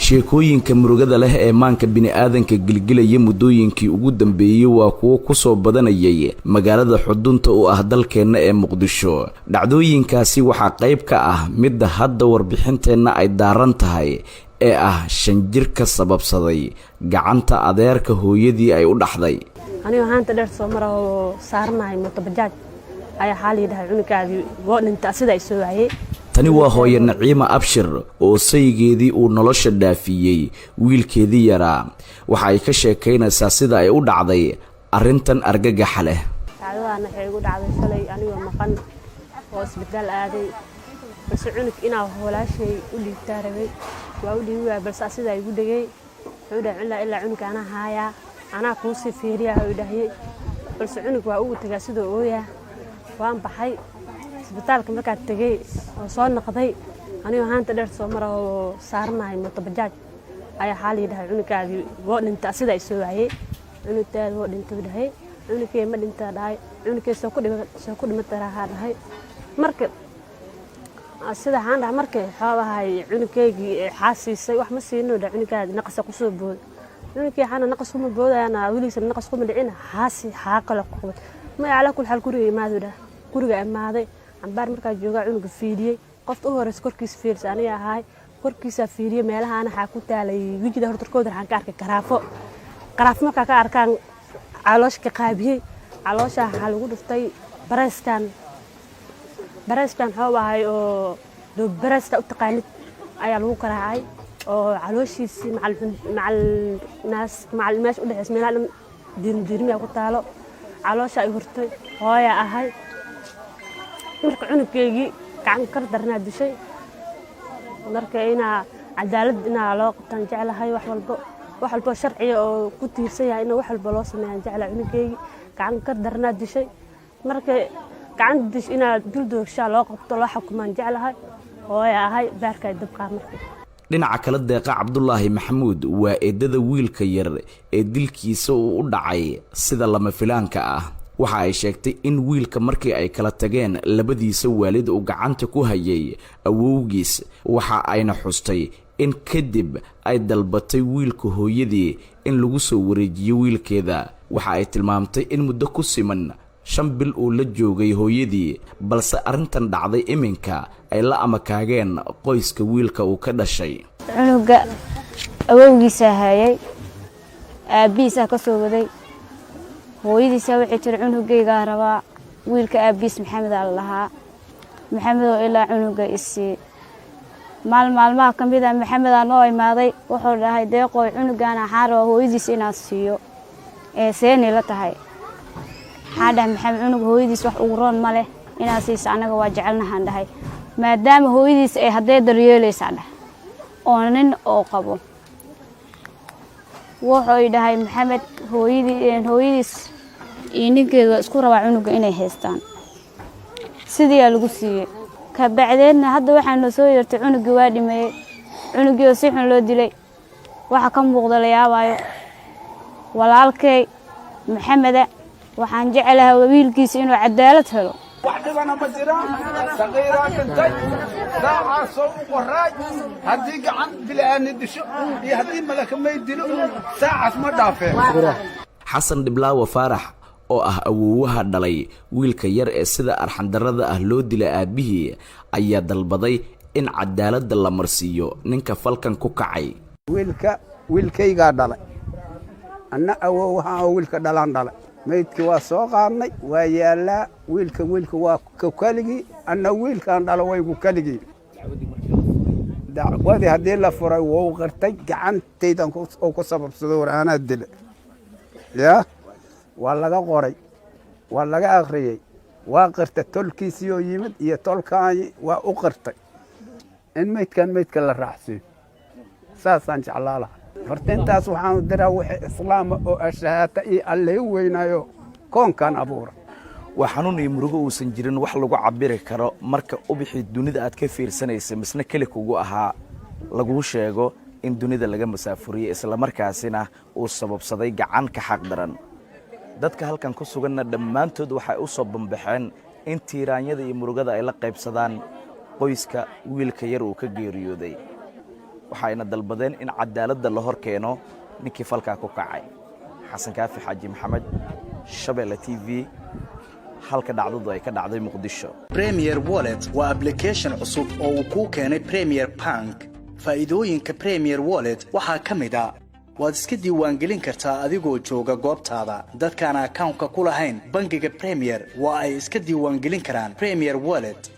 sheekooyinka murugada leh ee maanka bini'aadanka gilgilaya muddooyinkii ugu dambeeyay waa kuwo ku soo badanayay magaalada xudunta u ah dalkeenna ee Muqdisho. dhacdooyinkaasi waxaa qayb ka ah midda hadda warbixinteenna ay daaran tahay ee ah 5 jir ka sababsaday gacanta adeerka hooyadii ay u dhaxday. aniga haanta dheer soo maro saarnahay moto bajaaj ayaa xaaliyadahay cunugaadii go'dinta sida ay soo waayay. tani waa hooyo Naciima Abshir oo saygeedii uu nolosha dhaafiyay wiilkeedii yaraa. waxa ay ka sheekaynaysaa sida ay u dhacday arrintan argagax leh. dhacdadan waxay igu dhacday shalay anigoo maqan oo isbitaal aaday bas cunug inaa walaashay u dhiigtaa rabay waa u dhiigay balse sida ay igu dhagay wuxuu dhahay ilaa cunug ana haaya ana ku si fiiriyaa u dhahay balse cunug waa ugu tagaa sidoo ooyaa waan baxay isbitaalka markaa tagay oo soo noqday aniga haanta dheer soo maro saarnahay moto bajaaj ayaa xaaliyadahay cunugaadii go'dinta sida ay soo waayay. cunugtaada oo dhintay dhahay cunugay ma dhintaa dhahay cunugay soo ku dhimatay dhahay marka sida aan dhahay markay xoogahay cunugeygii xaasiisay wax ma siino dhahay cunugaadii naqas ku soo bood cunugay xana naqas kuma boodayna wiliisa naqas kuma dhicin xaasi kala qoqod ma yaala kul xal guriga imaado dhahay guriga imaaday ambaar markaa jooga cunuga fiiriyay qofta u horeys korkiisa fiirsa aniga ahay korkiisa fiiriyay meelaha ana xaq ku taalay wajida hortarkooda waxaan ka arkay qaraaf markaa ka arkaan caloosh ka qaabiyay caloosha waxa lagu dhuftay bareeskan xoobahay oo do bareeska u taqaanid ayaa lagu karaacay oo calooshiisi macal meesh u dhaxays meelaha diirmiya ku taalo caloosha ay hurtay hooya ahay marka cunugeygii gacan kar darnaa dishay marka inaa cadaalad inaa loo qabtaan jeclahay wax walba sharciga oo ku tiirsan yahay in wax walba loo sameeyaan jeclahay cunugeygii gacan kar darnaa dishay marka gacan dish inaa duldoogshaa loo qabto loo xukumaan jeclahay hooya ahay baarkay dabqaa marka. dhinaca kale Deeqa Cabdullaahi Maxamuud waa eedada wiilka yar ee dilkiisa uu u dhacay sida lama filaanka ah. waxa ay sheegtay in wiilka markii ay kala tageen labadiisa waalid uu gacanta ku hayay awowgiis waxa ayna xustay in kadib ay dalbatay wiilka hooyadii in lagu soo wareejiyo wiilkeeda. waxa ay tilmaamtay in muddo ku siman 5 bil uu la joogay hooyadii balse arrintan dhacday iminka ay la amakaageen qoyska wiilka uu ka dhashay. cunuga awowgiisa hayay aabiisa ka soo waday hooyadiisa waxay tir cunugayga rabaa wiilka aabiis Maxamed allaha Maxamed oo ilaa cunuga isii maalmaha kamid ah Maxamed noo imaaday wuxuu dhahay deeqoy cunugana xaaro hooyadiisa inaa siiyo seeni la tahay xaada Maxamed cunug hooyadiisa wax ugu roon ma leh inaa siiso anaga waa jecelnahan dhahay maadaama hooyadiisa ay haday daryeelaysaa dhahay oo nin oo qabo wuxuu dhahay Maxamed hooyadiis ninkeedu isku rabaa cunuga inay haystaan sidii lagu siiyay ka bacdeedna hadda waxaan soo yeertay cunugii waa dhimay cunugii si xun loo dilay waxa ka muuqda la yaabayo walaalkay Maxamed waxaan jecelahay wiilkiisa inuu cadaalad helo. waxdibana ma jiraan saqiiraan intay saaca soo qoraay haddii gacan bilaani disho iyo haddii malaka may dilo saacaas ma dhaafeen. xasan Dhiblaawa Faarax oo ah awoowaha dhalay wiilka yar ee sida arxandarada ah loo dilay aabihii ayaa dalbaday in cadaalad la marsiiyo ninka falkan ku kacay. wiilkayga dhalay anna awoowaha wiilka dhalaan dhalay maydkii waa soo qaadnay waa yaalaa wiilka waa kaligii anna wiilkaan dhalo way ku kaligii dacwadii haddii la furay wuu qirtay gacantaydan oo ku sababsado waraanaa dila yaa waa laga qoray waa laga akhriyay waa qirtay tolkiisii oo yimid iyo tolkaani waa u qirtay in maydka la raacsiyo saasaan jeclaa lahaa fartintaas waxaan diraa wixii islaam oo ashahaata iyo alle weynayo koonkan abuura. waa xanuun iyo murugo uusan jirin wax lagu cabiri karo marka ubixi dunida aad ka fiirsanaysa misna kale kugu ahaa lagu sheego in dunida laga masaafuriyo isla markaasina uu sababsaday gacan ka xaq daran. dadka halkan ku suganna dhammaantood waxay u soo bambaxeen in tiiraanyada iyo murugada ay la qaybsadaan qoyska wiilka yar uu ka geeriyooday waxayna dalbadeen in cadaaladda la hor keeno ninkii falkaa ku kacay xasan kaafi xaaji maxamed Shabeelle TV halka dhacdadu ay ka dhacday Muqdisho. Premier Wallet waa application cusub oo uu ku keenay Premier Bank. Faa'iidooyinka Premier Wallet waxaa ka mid ah waad iska diiwaangelin kartaa adigoo jooga goobtaada. Dadkaan account-ka ku lahayn bangiga Premier waa ay iska diiwaangelin karaan Premier Wallet.